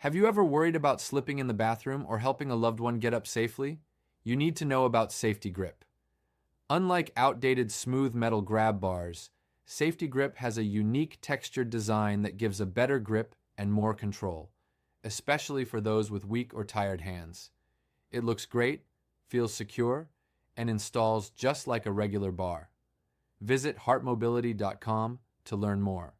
Have you ever worried about slipping in the bathroom or helping a loved one get up safely? You need to know about Safety Grip. Unlike outdated smooth metal grab bars, Safety Grip has a unique textured design that gives a better grip and more control, especially for those with weak or tired hands. It looks great, feels secure, and installs just like a regular bar. Visit heartmobility.com to learn more.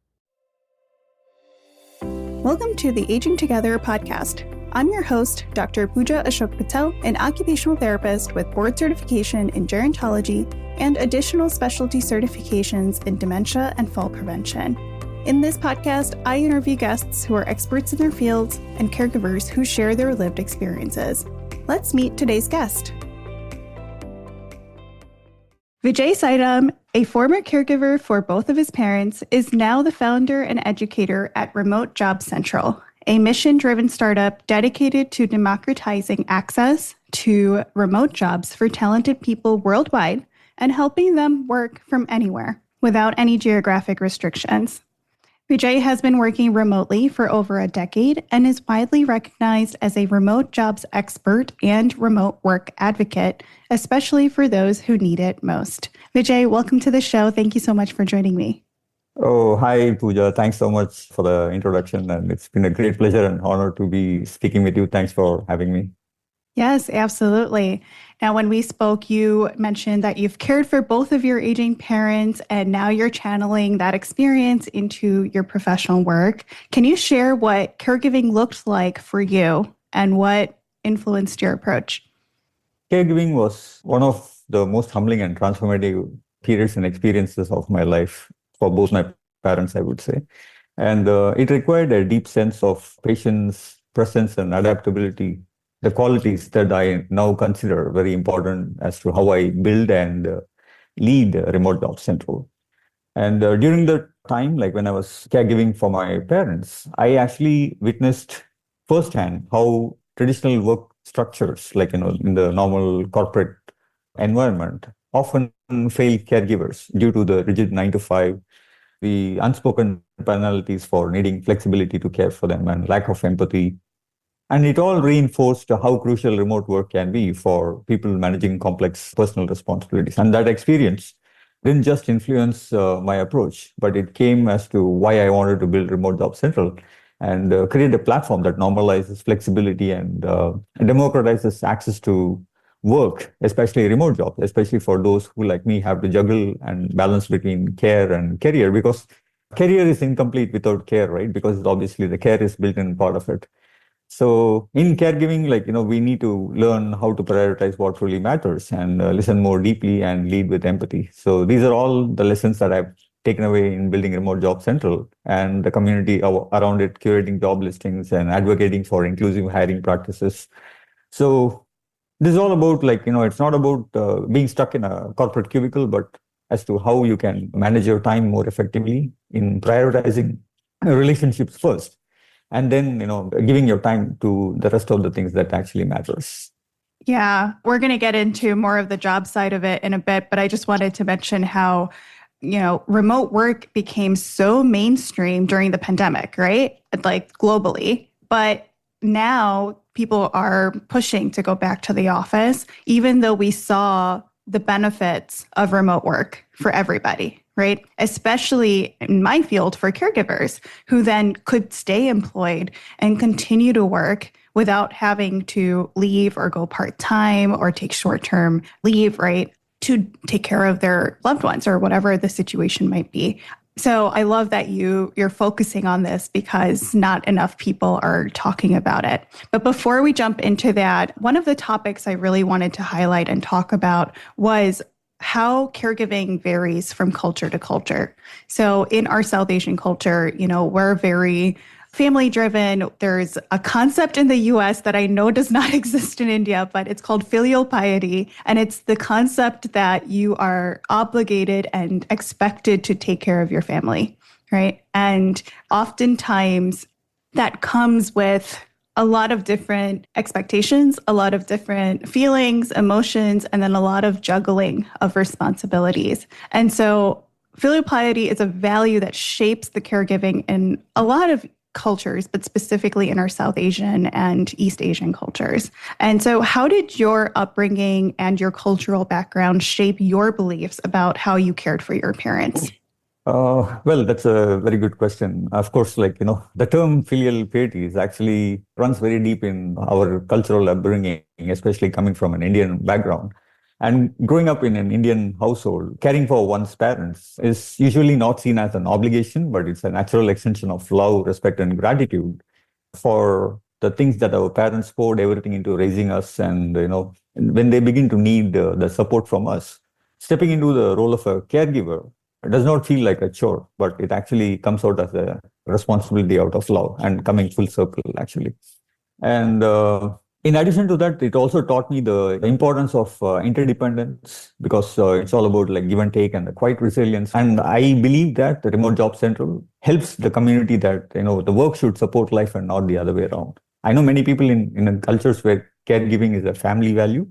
Welcome to the Aging Together podcast. I'm your host, Dr. Pooja Ashok Patel, an occupational therapist with board certification in gerontology and additional specialty certifications in dementia and fall prevention. In this podcast, I interview guests who are experts in their fields and caregivers who share their lived experiences. Let's meet today's guest. Vijay Sairam, a former caregiver for both of his parents, is now the founder and educator at Remote Job Central, a mission-driven startup dedicated to democratizing access to remote jobs for talented people worldwide and helping them work from anywhere without any geographic restrictions. Vijay has been working remotely for over a decade and is widely recognized as a remote jobs expert and remote work advocate, especially for those who need it most. Vijay, welcome to the show. Thank you so much for joining me. Oh, hi, Pooja. Thanks so much for the introduction. And it's been a great pleasure and honor to be speaking with you. Thanks for having me. Yes, absolutely. Now, when we spoke, you mentioned that you've cared for both of your aging parents, and now you're channeling that experience into your professional work. Can you share what caregiving looked like for you and what influenced your approach? Caregiving was one of the most humbling and transformative periods and experiences of my life for both my parents, I would say. And it required a deep sense of patience, presence, and adaptability, the qualities that I now consider very important as to how I build and lead Remote Job Central. And during the time, like when I was caregiving for my parents, I actually witnessed firsthand how traditional work structures, like, in the normal corporate environment, often fail caregivers due to the rigid 9 to 5, the unspoken penalties for needing flexibility to care for them, and lack of empathy. And it all reinforced how crucial remote work can be for people managing complex personal responsibilities. And that experience didn't just influence my approach, but it came as to why I wanted to build Remote Job Central and create a platform that normalizes flexibility and democratizes access to work, especially remote jobs, especially for those who, like me, have to juggle and balance between care and career, because career is incomplete without care, right? Because obviously the care is built in part of it. So in caregiving, we need to learn how to prioritize what really matters and listen more deeply and lead with empathy. So these are all the lessons that I've taken away in building Remote Job Central and the community around it, curating job listings and advocating for inclusive hiring practices. So this is all about, it's not about being stuck in a corporate cubicle, but as to how you can manage your time more effectively in prioritizing relationships first. And then, giving your time to the rest of the things that actually matters. Yeah, we're going to get into more of the job side of it in a bit, but I just wanted to mention how, remote work became so mainstream during the pandemic, right? Like globally. But now people are pushing to go back to the office, even though we saw the benefits of remote work for everybody, right? Especially in my field for caregivers who then could stay employed and continue to work without having to leave or go part-time or take short-term leave, right? To take care of their loved ones or whatever the situation might be. So I love that you're focusing on this because not enough people are talking about it. But before we jump into that, one of the topics I really wanted to highlight and talk about was how caregiving varies from culture to culture. So in our South Asian culture, we're very family driven. There's a concept in the US that I know does not exist in India, but it's called filial piety. And it's the concept that you are obligated and expected to take care of your family, right? And oftentimes that comes with a lot of different expectations, a lot of different feelings, emotions, and then a lot of juggling of responsibilities. And so filial piety is a value that shapes the caregiving in a lot of cultures, but specifically in our South Asian and East Asian cultures. And so how did your upbringing and your cultural background shape your beliefs about how you cared for your parents? Well, that's a very good question. Of course, the term filial piety is actually runs very deep in our cultural upbringing, especially coming from an Indian background. And growing up in an Indian household, caring for one's parents is usually not seen as an obligation, but it's a natural extension of love, respect, and gratitude for the things that our parents poured everything into raising us. And, when they begin to need the support from us, stepping into the role of a caregiver, it does not feel like a chore, but it actually comes out as a responsibility out of love and coming full circle, actually. And in addition to that, it also taught me the importance of interdependence because it's all about like give and take and the quiet resilience. And I believe that the Remote Job Central helps the community that, the work should support life and not the other way around. I know many people in cultures where caregiving is a family value,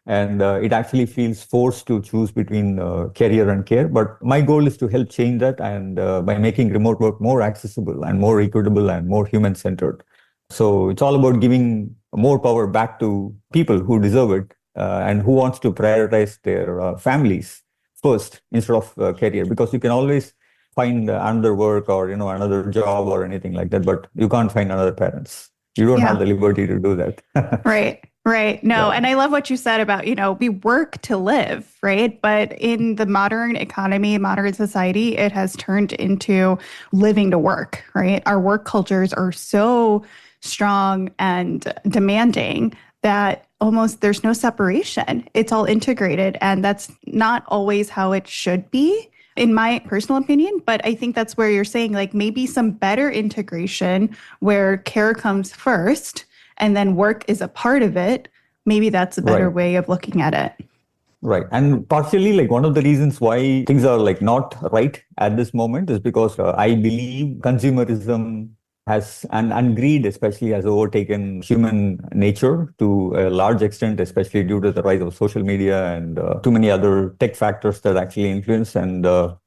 and it actually feels forced to choose between career and care. But my goal is to help change that, and by making remote work more accessible and more equitable and more human-centered. So it's all about giving more power back to people who deserve it and who wants to prioritize their families first instead of career, because you can always find another work or another job or anything like that, but you can't find another parents. You don't have the liberty to do that. Right. No, and I love what you said about, we work to live, right? But in the modern economy, modern society, it has turned into living to work, right? Our work cultures are so strong and demanding that almost there's no separation. It's all integrated, and that's not always how it should be, in my personal opinion. But I think that's where you're saying like maybe some better integration where care comes first and then work is a part of it. Maybe that's a better way of looking at it. Right. And partially, like one of the reasons why things are like not right at this moment is because I believe consumerism has, and greed especially, has overtaken human nature to a large extent, especially due to the rise of social media and too many other tech factors that actually influence. And you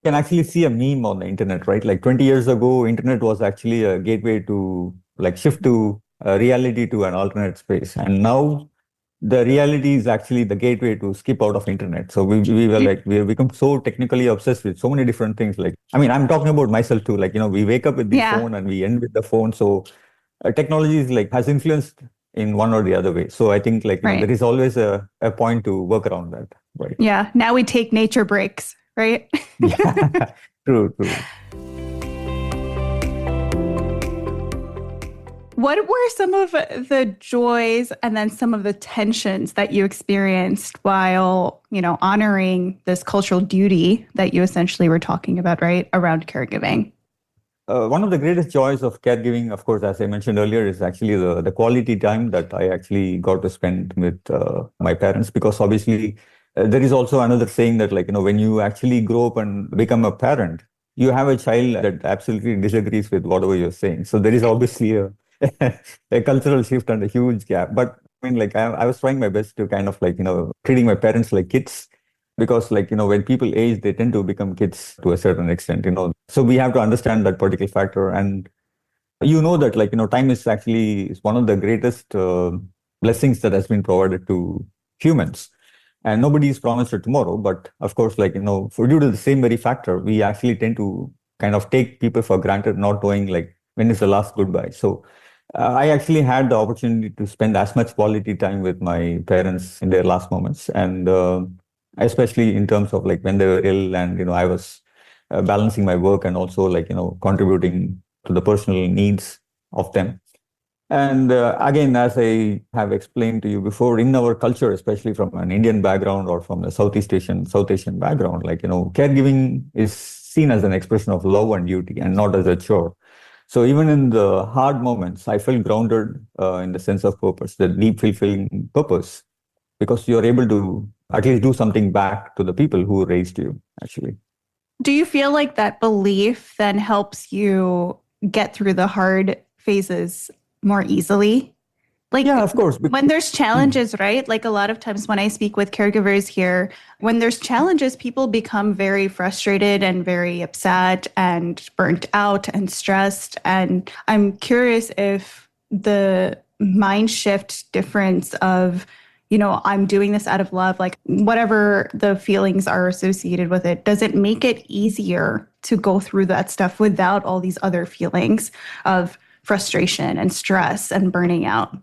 can actually see a meme on the internet, right? Like 20 years ago, internet was actually a gateway to like shift to reality to an alternate space. And now the reality is actually the gateway to skip out of internet. So we've become so technically obsessed with so many different things. Like, I mean, I'm talking about myself too. Like, we wake up with the phone and we end with the phone. So technology is like has influenced in one or the other way. So I think like, there is always a point to work around that. Right. Yeah. Now we take nature breaks, right? Yeah. True. What were some of the joys and then some of the tensions that you experienced while, honoring this cultural duty that you essentially were talking about, right, around caregiving? One of the greatest joys of caregiving, of course, as I mentioned earlier, is actually the quality time that I actually got to spend with my parents, because obviously there is also another saying that when you actually grow up and become a parent, you have a child that absolutely disagrees with whatever you're saying. So there is obviously a cultural shift and a huge gap. But I mean, I was trying my best to kind of treating my parents like kids, because when people age, they tend to become kids to a certain extent, So we have to understand that particular factor. And that time is one of the greatest blessings that has been provided to humans. And nobody is promised a tomorrow. But of course, for due to the same very factor, we actually tend to kind of take people for granted, not knowing when is the last goodbye. So I actually had the opportunity to spend as much quality time with my parents in their last moments. And especially in terms of when they were ill and, I was balancing my work and also contributing to the personal needs of them. And again, as I have explained to you before, in our culture, especially from an Indian background or from a South Asian background, caregiving is seen as an expression of love and duty and not as a chore. So even in the hard moments, I felt grounded in the sense of purpose, the deep fulfilling purpose, because you're able to at least do something back to the people who raised you, actually. Do you feel like that belief then helps you get through the hard phases more easily? Like Yeah, of course. when there's challenges, right? Like a lot of times when I speak with caregivers here, when there's challenges, people become very frustrated and very upset and burnt out and stressed. And I'm curious if the mind shift difference of, I'm doing this out of love, like whatever the feelings are associated with it, does it make it easier to go through that stuff without all these other feelings of frustration and stress and burning out?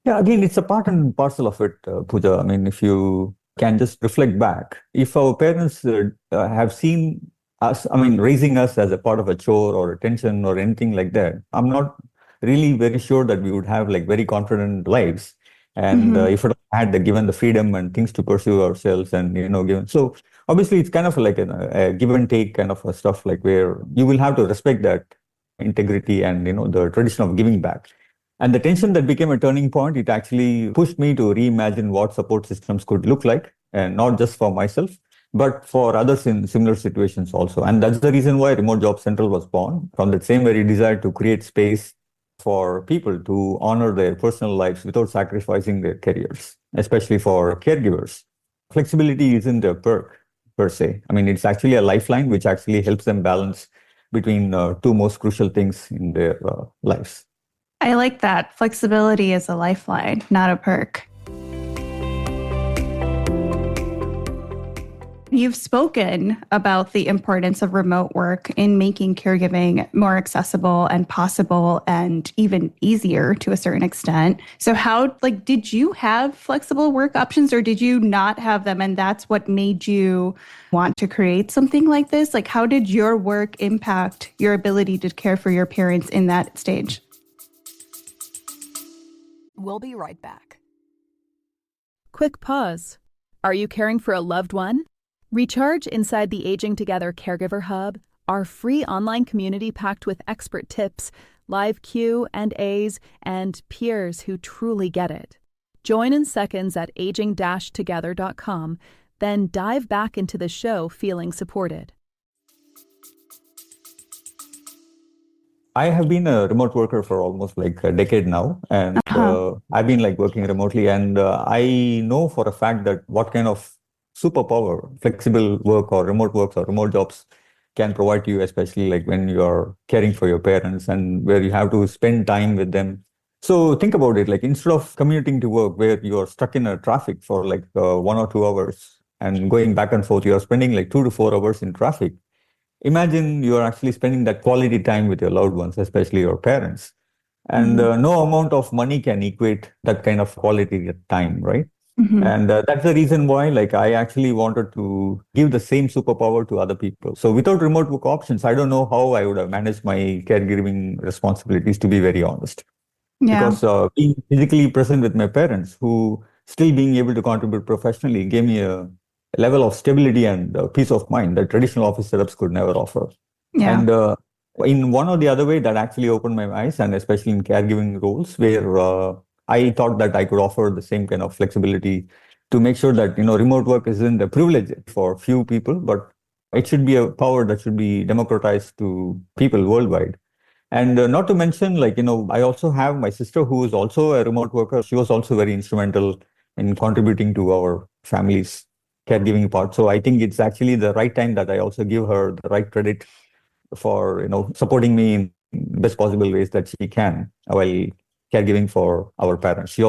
Yeah, again, it's a part and parcel of it, Pooja. I mean, if you can just reflect back, if our parents have seen us, I mean, raising us as a part of a chore or a tension or anything like that, I'm not really very sure that we would have like very confident lives. And Mm-hmm. if it had given the freedom and things to pursue ourselves and, given, so obviously it's kind of like a give and take kind of a stuff like where you will have to respect that integrity and, the tradition of giving back. And the tension that became a turning point, it actually pushed me to reimagine what support systems could look like, and not just for myself, but for others in similar situations also. And that's the reason why Remote Job Central was born, from that same very desire to create space for people to honor their personal lives without sacrificing their careers, especially for caregivers. Flexibility isn't a perk per se. I mean, it's actually a lifeline which actually helps them balance between two most crucial things in their lives. I like that. Flexibility is a lifeline, not a perk. You've spoken about the importance of remote work in making caregiving more accessible and possible and even easier to a certain extent. So did you have flexible work options or did you not have them? And that's what made you want to create something like this? Like, how did your work impact your ability to care for your parents in that stage? We'll be right back. Quick pause. Are you caring for a loved one? Recharge inside the Aging Together Caregiver Hub, our free online community packed with expert tips, live Q&As, and peers who truly get it. Join in seconds at aging-together.com, then dive back into the show feeling supported. I have been a remote worker for almost like a decade now, and I've been like working remotely, and I know for a fact that what kind of superpower flexible work or remote works or remote jobs can provide to you, especially like when you are caring for your parents and where you have to spend time with them. So think about it, like instead of commuting to work where you are stuck in a traffic for like 1 or 2 hours and going back and forth, you are spending like 2 to 4 hours in traffic. Imagine you are actually spending that quality time with your loved ones, especially your parents. And no amount of money can equate that kind of quality time, right? Mm-hmm. And that's the reason why, like, I actually wanted to give the same superpower to other people. So without remote work options, I don't know how I would have managed my caregiving responsibilities, to be very honest. Yeah. Because being physically present with my parents, who still being able to contribute professionally, gave me a level of stability and peace of mind that traditional office setups could never offer. Yeah. And in one or the other way, that actually opened my eyes, and especially in caregiving roles, where I thought that I could offer the same kind of flexibility to make sure that, remote work isn't a privilege for few people, but it should be a power that should be democratized to people worldwide. And not to mention, like, I also have my sister who is also a remote worker. She was also very instrumental in contributing to our family's caregiving part. So I think it's actually the right time that I also give her the right credit for, supporting me in best possible ways that she can while caregiving for our parents. She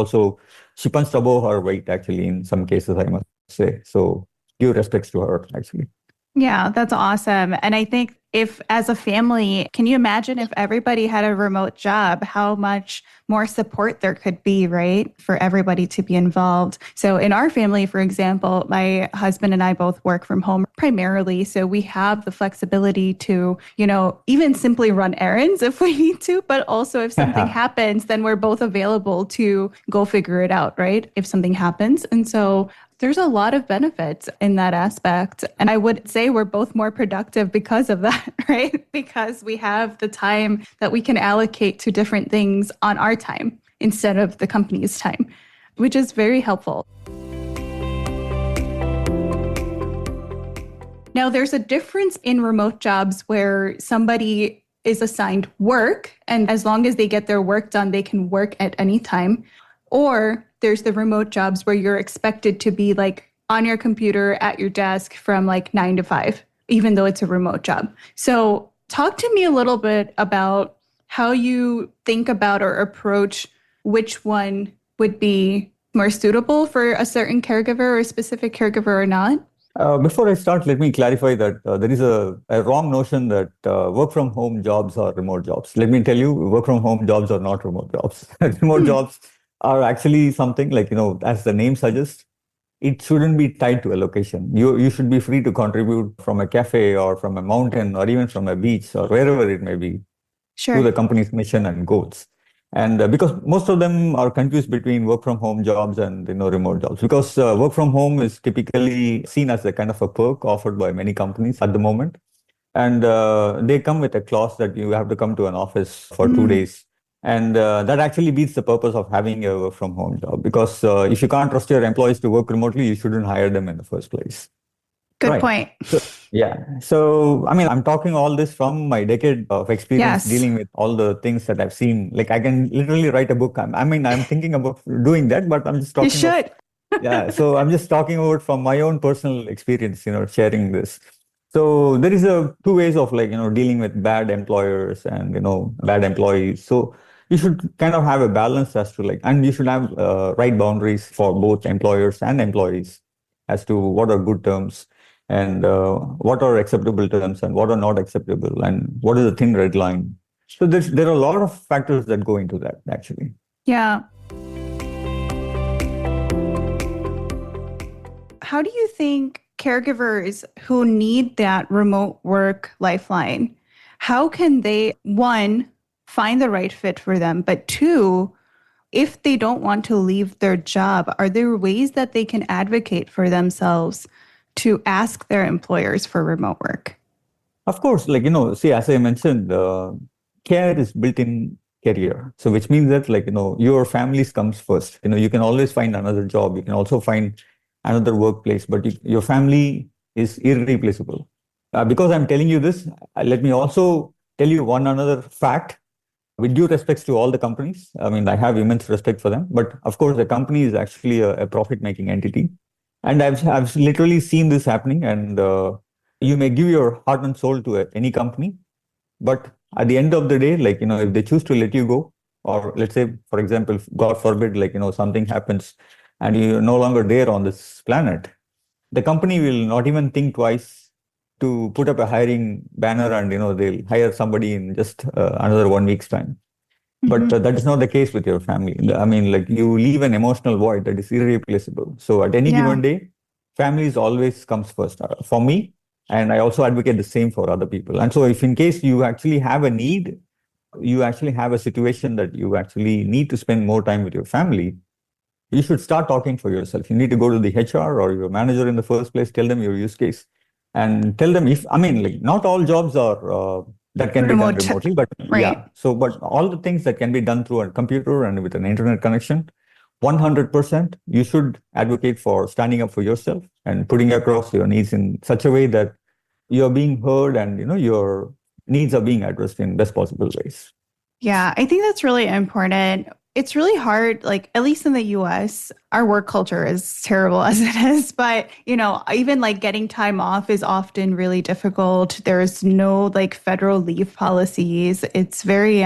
punched above her weight, actually, in some cases, I must say. So give respects to her, actually. Yeah, that's awesome. And I think if, as a family, can you imagine if everybody had a remote job, how much more support there could be, right? For everybody to be involved. So in our family, for example, my husband and I both work from home primarily. So we have the flexibility to, even simply run errands if we need to, but also if something happens, then we're both available to go figure it out, right? If something happens. And so there's a lot of benefits in that aspect. And I would say we're both more productive because of that, right? Because we have the time that we can allocate to different things on our time instead of the company's time, which is very helpful. Now, there's a difference in remote jobs where somebody is assigned work, and as long as they get their work done, they can work at any time. Or there's the remote jobs where you're expected to be like on your computer at your desk from like 9 to 5, even though it's a remote job. So talk to me a little bit about how you think about or approach which one would be more suitable for a certain caregiver or a specific caregiver or not. Before I start, let me clarify that there is a wrong notion that work from home jobs are remote jobs. Let me tell you, work from home jobs are not remote jobs. Remote jobs are actually something like, as the name suggests, it shouldn't be tied to a location. You should be free to contribute from a cafe or from a mountain or even from a beach or wherever it may be to the company's mission and goals. And because most of them are confused between work from home jobs and remote jobs, because work from home is typically seen as a kind of a perk offered by many companies at the moment, and they come with a clause that you have to come to an office for 2 days, and that actually beats the purpose of having a work from home job, because if you can't trust your employees to work remotely, you shouldn't hire them in the first place. Good point. So, I'm talking all this from my decade of experience dealing with all the things that I've seen. Like, I can literally write a book. I'm thinking about doing that, but I'm just talking. You should. So I'm just talking about from my own personal experience, sharing this. So there is two ways of dealing with bad employers and, bad employees. So you should kind of have a balance as to and you should have right boundaries for both employers and employees as to what are good terms and what are acceptable terms and what are not acceptable and what is the thin red line. So there are a lot of factors that go into that, actually. Yeah. How do you think caregivers who need that remote work lifeline, how can they, one, find the right fit for them, but two, if they don't want to leave their job, are there ways that they can advocate for themselves to ask their employers for remote work? Of course, see, as I mentioned, care is built in career. So which means that your families comes first. You can always find another job. You can also find another workplace, but your family is irreplaceable. Because I'm telling you this, let me also tell you one another fact. With due respects to all the companies, I have immense respect for them. But of course, the company is actually a profit-making entity. And I've literally seen this happening. And you may give your heart and soul to any company. But at the end of the day, if they choose to let you go, or let's say, for example, God forbid, something happens and you're no longer there on this planet, the company will not even think twice to put up a hiring banner and, they'll hire somebody in just another 1 week's time. But that is not the case with your family. You leave an emotional void that is irreplaceable. So at any given day, families always comes first for me. And I also advocate the same for other people. And so if in case you actually have a need, you actually have a situation that you actually need to spend more time with your family, you should start talking for yourself. You need to go to the HR or your manager in the first place, tell them your use case and tell them not all jobs are that can be done remotely, but but all the things that can be done through a computer and with an internet connection, 100% you should advocate for standing up for yourself and putting across your needs in such a way that you're being heard and your needs are being addressed in best possible ways. Yeah, I think that's really important. It's really hard, at least in the US, our work culture is terrible as it is. But, even getting time off is often really difficult. There's no federal leave policies. It's very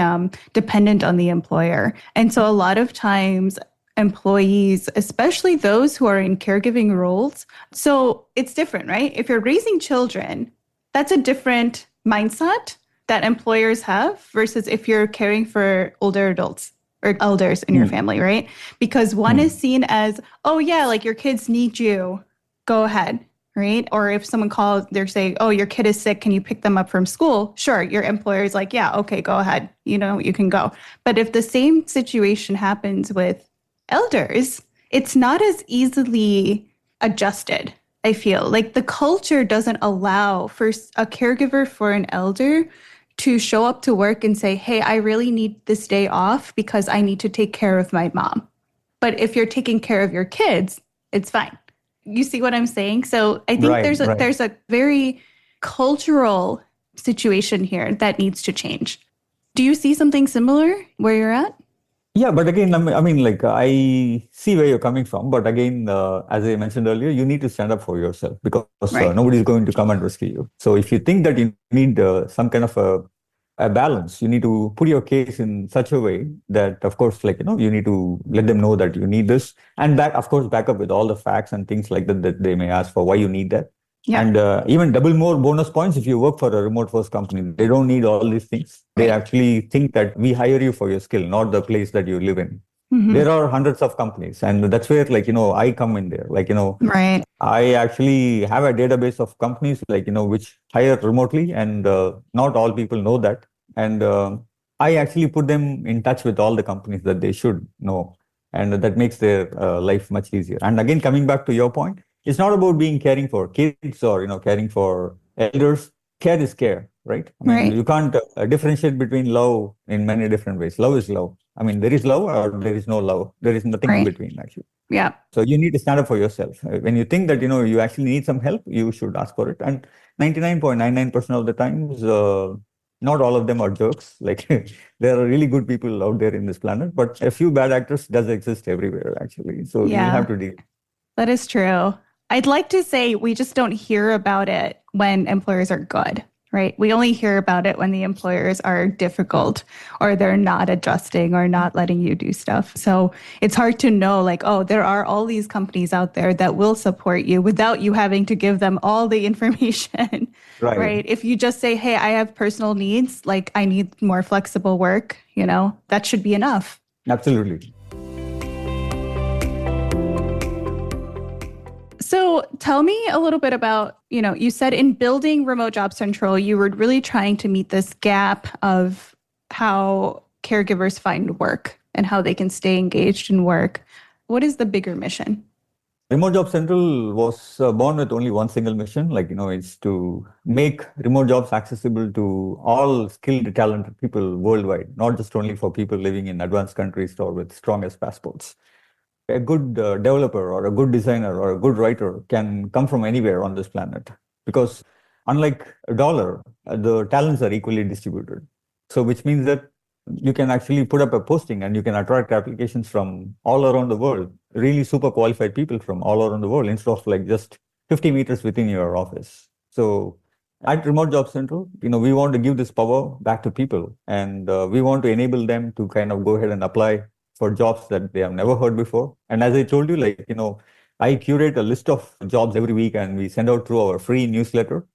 dependent on the employer. And so a lot of times employees, especially those who are in caregiving roles, so it's different, right? If you're raising children, that's a different mindset that employers have versus if you're caring for older adults or elders in your family, right? Because one is seen as, oh yeah, your kids need you, go ahead, right? Or if someone calls, they're saying, oh, your kid is sick, can you pick them up from school? Sure, your employer is like, yeah, okay, go ahead, you can go. But if the same situation happens with elders, it's not as easily adjusted, I feel. The culture doesn't allow for a caregiver for an elder to show up to work and say, hey, I really need this day off because I need to take care of my mom. But if you're taking care of your kids, it's fine. You see what I'm saying? So I think there's a very cultural situation here that needs to change. Do you see something similar where you're at? Yeah, but again, I see where you're coming from. But again, as I mentioned earlier, you need to stand up for yourself because Right. nobody's going to come and rescue you. So if you think that you need some kind of a balance, you need to put your case in such a way that, of course, you need to let them know that you need this, and of course, back up with all the facts and things like that that they may ask for why you need that. Yeah. And even double more bonus points if you work for a remote first company. They don't need all these things. They Right. actually think that we hire you for your skill, not the place that you live in. Mhm. There are hundreds of companies, and that's where, I come in there. Right. I actually have a database of companies, which hire remotely, and not all people know that. And I actually put them in touch with all the companies that they should know. And that makes their life much easier. And again, coming back to your point, it's not about being caring for kids or, caring for elders. Care is care, right? I mean, Right. you can't differentiate between love in many different ways. Love is love. I mean, there is love or there is no love. There is nothing in Right. between, actually. Yeah. So you need to stand up for yourself. When you think that, you actually need some help, you should ask for it. And 99.99% of the times, not all of them are jerks. Like there are really good people out there in this planet, but a few bad actors does exist everywhere, actually. So you'll Yeah. have to deal. That is true. I'd like to say we just don't hear about it when employers are good, right? We only hear about it when the employers are difficult or they're not adjusting or not letting you do stuff. So it's hard to know, like, oh, there are all these companies out there that will support you without you having to give them all the information, Right. right? If you just say, hey, I have personal needs, like I need more flexible work, that should be enough. Absolutely. So tell me a little bit about, you said in building Remote Job Central, you were really trying to meet this gap of how caregivers find work and how they can stay engaged in work. What is the bigger mission? Remote Job Central was born with only one single mission, it's to make remote jobs accessible to all skilled, talented people worldwide, not just only for people living in advanced countries or with strongest passports. A good developer or a good designer or a good writer can come from anywhere on this planet because unlike a dollar, the talents are equally distributed. So which means that you can actually put up a posting and you can attract applications from all around the world, really super qualified people from all around the world instead of just 50 meters within your office. So at Remote Job Central, we want to give this power back to people, and we want to enable them to kind of go ahead and apply for jobs that they have never heard before. And as I told you, I curate a list of jobs every week and we send out through our free newsletter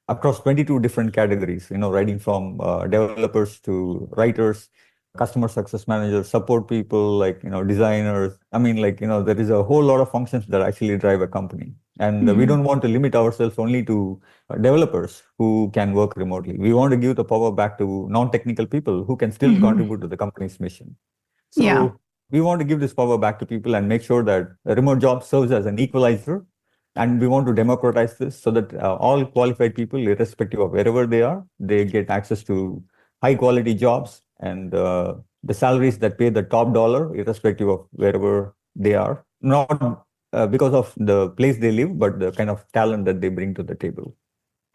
across 22 different categories, writing from developers to writers, customer success managers, support people, designers. I mean, there is a whole lot of functions that actually drive a company. And we don't want to limit ourselves only to developers who can work remotely. We want to give the power back to non-technical people who can still contribute to the company's mission. So Yeah. we want to give this power back to people and make sure that a remote job serves as an equalizer. And we want to democratize this so that all qualified people, irrespective of wherever they are, they get access to high quality jobs and the salaries that pay the top dollar, irrespective of wherever they are. Not because of the place they live, but the kind of talent that they bring to the table.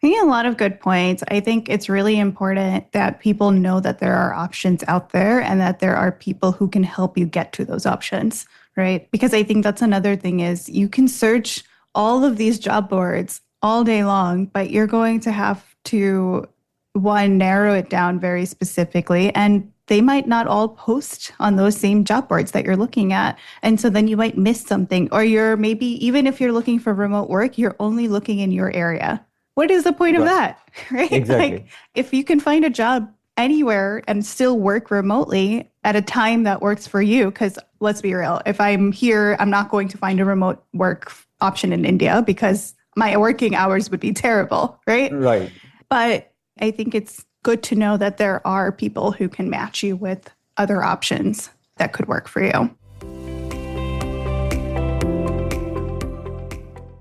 I think a lot of good points. I think it's really important that people know that there are options out there and that there are people who can help you get to those options, right? Because I think that's another thing is you can search all of these job boards all day long, but you're going to have to, one, narrow it down very specifically. And they might not all post on those same job boards that you're looking at. And so then you might miss something. Or you're maybe, even if you're looking for remote work, you're only looking in your area. What is the point of that, right? Exactly. Like, if you can find a job anywhere and still work remotely at a time that works for you, because let's be real, if I'm here, I'm not going to find a remote work option in India because my working hours would be terrible, right? Right. But I think it's good to know that there are people who can match you with other options that could work for you.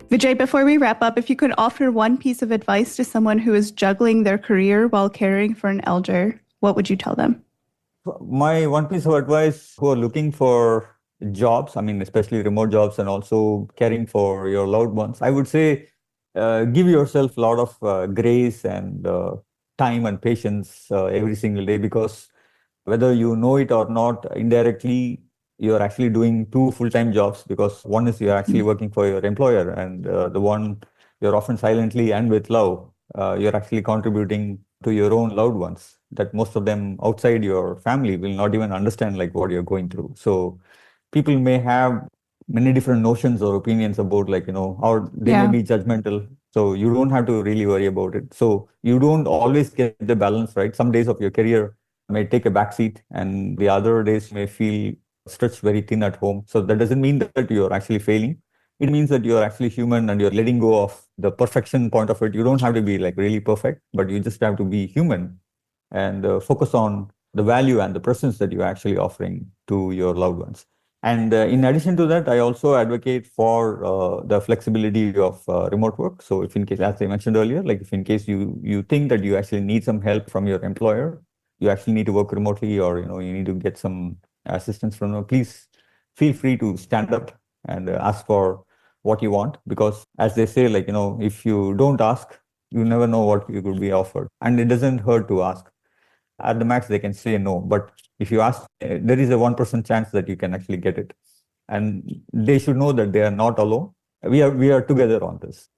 Vijay, before we wrap up, if you could offer one piece of advice to someone who is juggling their career while caring for an elder, what would you tell them? My one piece of advice who are looking for jobs, I mean, especially remote jobs and also caring for your loved ones, I would say give yourself a lot of grace and time and patience every single day because Whether you know it or not, indirectly, you're actually doing two full-time jobs, because one is you're actually working for your employer, and the one you're often silently and with love, you're actually contributing to your own loved ones, that most of them outside your family will not even understand like what you're going through. So people may have many different notions or opinions about, like, or they may Yeah. be judgmental. So you don't have to really worry about it. So you don't always get the balance right. Some days of your career may take a backseat, and the other days may feel stretched very thin at home. So that doesn't mean that you're actually failing. It means that you're actually human and you're letting go of the perfection point of it. You don't have to be like really perfect, but you just have to be human and focus on the value and the presence that you're actually offering to your loved ones. And in addition to that, I also advocate for the flexibility of remote work. So if in case, as I mentioned earlier, like if in case you think that you actually need some help from your employer, you actually need to work remotely, or you need to get some assistance from them, please feel free to stand up and ask for what you want. Because as they say, like, if you don't ask, you never know what you could be offered. And it doesn't hurt to ask. At the max, they can say no. But if you ask, there is a 1% chance that you can actually get it. And they should know that they are not alone. We are together on this.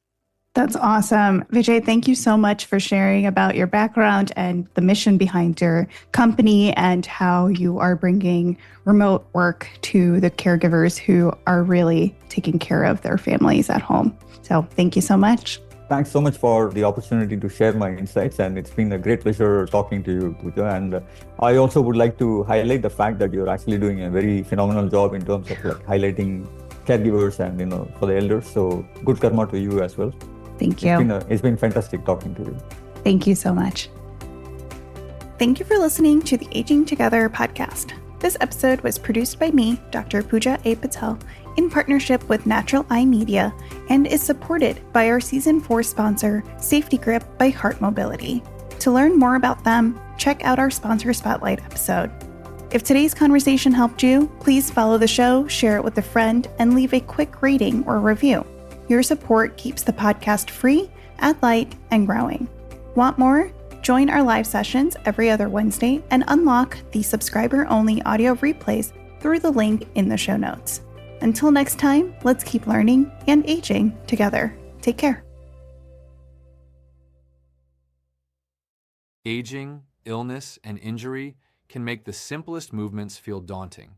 That's awesome. Vijay, thank you so much for sharing about your background and the mission behind your company and how you are bringing remote work to the caregivers who are really taking care of their families at home. So thank you so much. Thanks so much for the opportunity to share my insights, and it's been a great pleasure talking to you, Pooja. And I also would like to highlight the fact that you're actually doing a very phenomenal job in terms of like highlighting caregivers and for the elders. So good karma to you as well. Thank you. It's been fantastic talking to you. Thank you so much. Thank you for listening to the Aging Together podcast. This episode was produced by me, Dr. Pooja A. Patel, in partnership with Natural Eye Media, and is supported by our Season 4 sponsor, Safety Grip by Heart Mobility. To learn more about them, check out our Sponsor Spotlight episode. If today's conversation helped you, please follow the show, share it with a friend, and leave a quick rating or review. Your support keeps the podcast free, at light, and growing. Want more? Join our live sessions every other Wednesday and unlock the subscriber-only audio replays through the link in the show notes. Until next time, let's keep learning and aging together. Take care. Aging, illness, and injury can make the simplest movements feel daunting.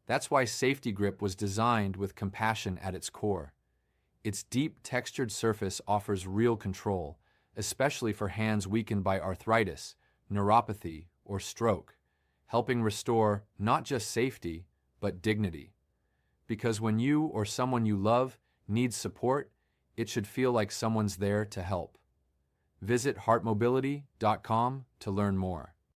That's why Safety Grip was designed with compassion at its core. Its deep, textured surface offers real control, especially for hands weakened by arthritis, neuropathy, or stroke, helping restore not just safety, but dignity. Because when you or someone you love needs support, it should feel like someone's there to help. Visit heartmobility.com to learn more.